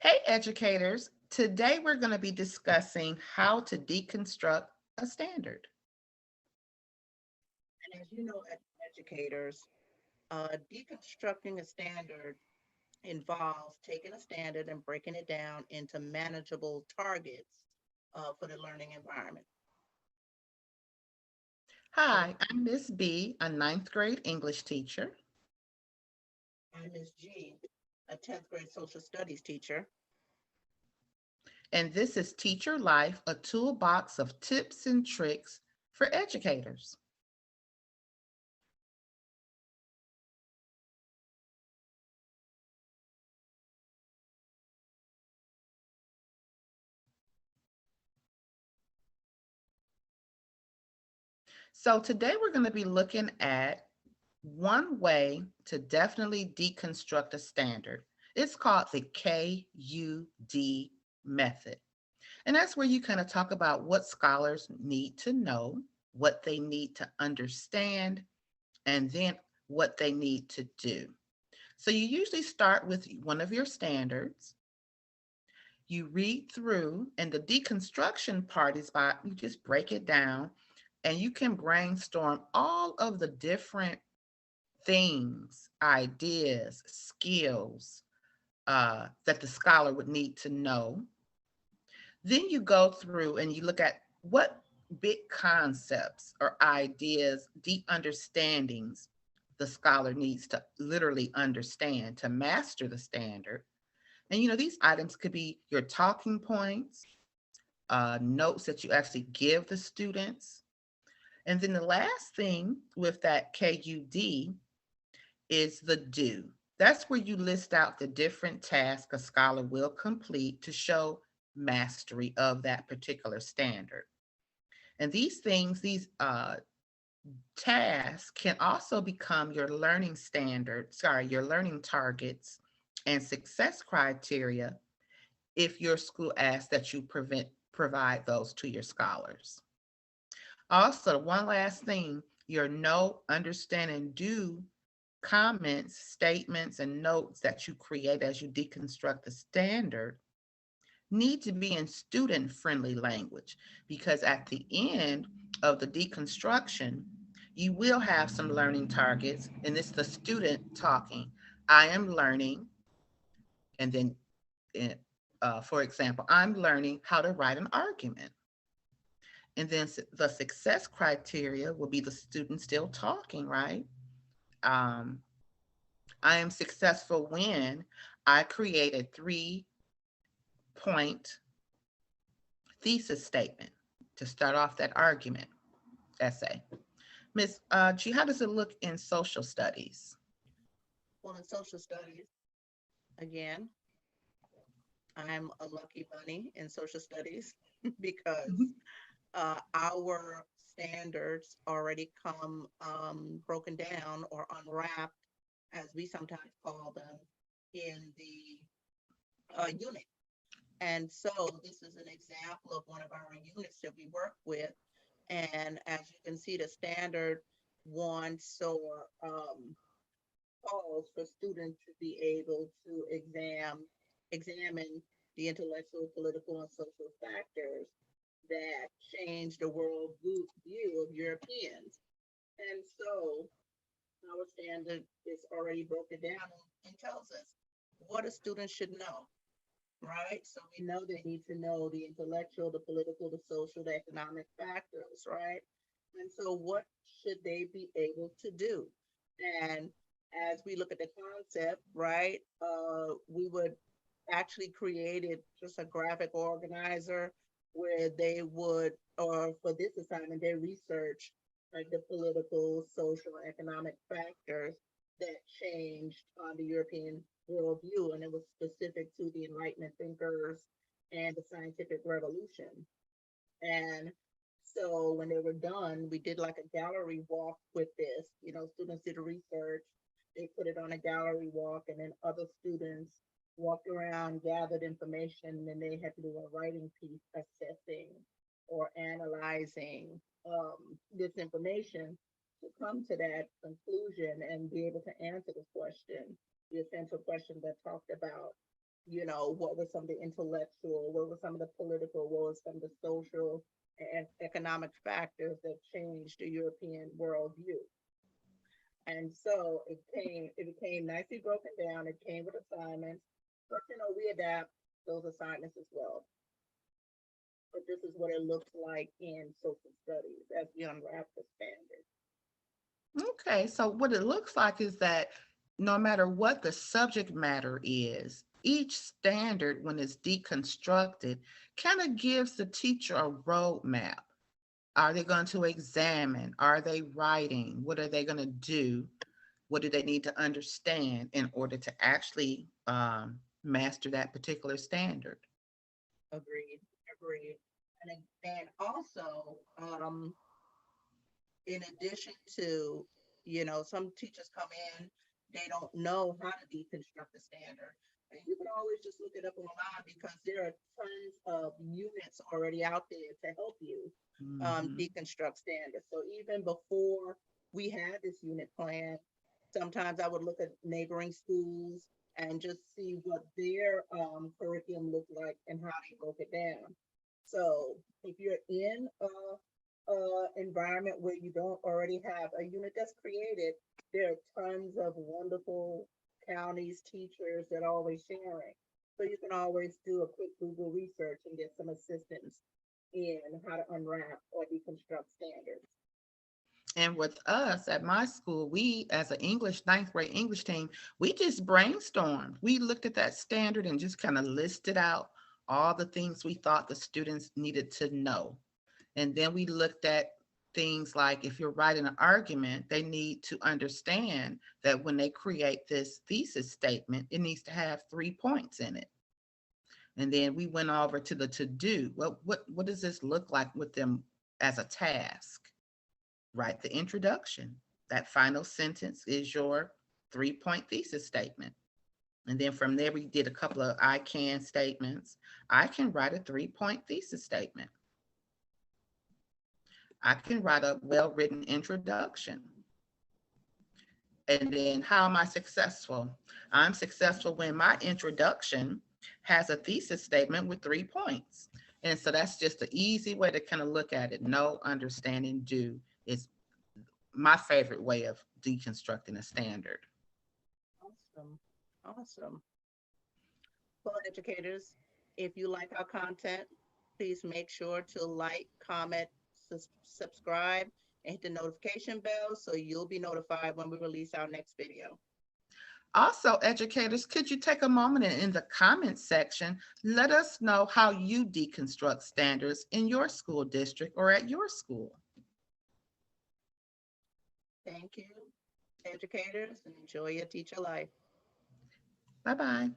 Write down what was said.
Hey, educators. Today we're going to be discussing how to deconstruct a standard. And as you know, educators, deconstructing a standard involves taking a standard and breaking it down into manageable targets for the learning environment. So Hi, I'm Ms.B, a ninth grade English teacher. I'm Ms.G, a 10th grade social studies teacher. And this is Teacher Life, a toolbox of tips and tricks for educators. So today we're going to be looking at one way to definitely deconstruct a standard. It's called the KUD method. And that's where you kind of talk about what scholars need to know, what they need to understand, and then what they need to do. So you usually start with one of your standards. You read through, and the deconstruction part is by you just break it down and you can brainstorm all of the different things, ideas, skills that the scholar would need to know. Then you go through and you look at what big concepts or ideas, deep understandings the scholar needs to literally understand to master the standard. And these items could be your talking points, notes that you actually give the students. And then the last thing with that KUD is the do. That's where you list out the different tasks a scholar will complete to show mastery of that particular standard. And these things, these tasks can also become your learning standard, sorry, your learning targets and success criteria if your school asks that you provide those to your scholars. Also, one last thing, your know, understand, and do comments, statements, and notes that you create as you deconstruct the standard need to be in student friendly language because at the end of the deconstruction, you will have some learning targets, and it's the student talking. I am learning, and then, for example, I'm learning how to write an argument. And then the success criteria will be the student still talking, right? Um, I am successful when I create a 3 point thesis statement to start off that argument essay. Miss G, how does it look in social studies? Well, in social studies, again, I'm a lucky bunny in social studies because Mhm. our standards already come broken down or unwrapped, as we sometimes call them, in the unit. And so this is an example of one of our units that we work with. And as you can see, the standard wants or calls for students to be able to examine the intellectual, political, and social factors that change the world view of Europeans. And so our standard is already broken down and tells us what a student should know, right? So we know they need to know the intellectual, the political, the social, the economic factors, right? And so what should they be able to do? And as we look at the concept, right, we would actually created just a graphic organizer where they would, or for this assignment, they researched like the political, social, economic factors that changed the European worldview, and it was specific to the Enlightenment thinkers and the scientific revolution. And so when they were done, we did like a gallery walk with this. You know, students did research, they put it on a gallery walk, and then other students walked around, gathered information, and then they had to do a writing piece assessing or analyzing this information to come to that conclusion and be able to answer the question, the essential question that talked about what were some of the intellectual, what were some of the political, what was some of the social and economic factors that changed the European worldview. And so it became nicely broken down. It came with assignments, but we adapt those assignments as well. But this is what it looks like in social studies as we unwrap the standards. Okay, so what it looks like is that no matter what the subject matter is, each standard, when it's deconstructed, kind of gives the teacher a roadmap. Are they going to examine? Are they writing? What are they going to do? What do they need to understand in order to actually master that particular standard? Agreed, agreed. And also, in addition to, some teachers come in, they don't know how to deconstruct the standard. And you can always just look it up online because there are tons of units already out there to help you deconstruct standards. So even before we had this unit plan, sometimes I would look at neighboring schools and just see what their curriculum looked like and how they broke it down. So if you're in environment where you don't already have a unit that's created, there are tons of wonderful counties, teachers that are always sharing. So you can always do a quick Google research and get some assistance in how to unwrap or deconstruct standards. And with us at my school, we, as an ninth grade English team, we just brainstormed. We looked at that standard and just kind of listed out all the things we thought the students needed to know. And then we looked at things like if you're writing an argument, they need to understand that when they create this thesis statement, it needs to have 3 points in it. And then we went over to the to-do. What does this look like with them as a task? Write the introduction. That final sentence is your 3-point thesis statement. And then from there, we did a couple of I can statements. I can write a 3-point thesis statement. I can write a well-written introduction. And then how am I successful? I'm successful when my introduction has a thesis statement with 3 points. And so that's just an easy way to kind of look at it. Know, understand, and do is my favorite way of deconstructing a standard. Awesome. Awesome. Well, educators, if you like our content, please make sure to like, comment, subscribe, and hit the notification bell so you'll be notified when we release our next video. Also, educators, could you take a moment and in the comments section, let us know how you deconstruct standards in your school district or at your school. Thank you, educators, and enjoy your teacher life. Bye-bye.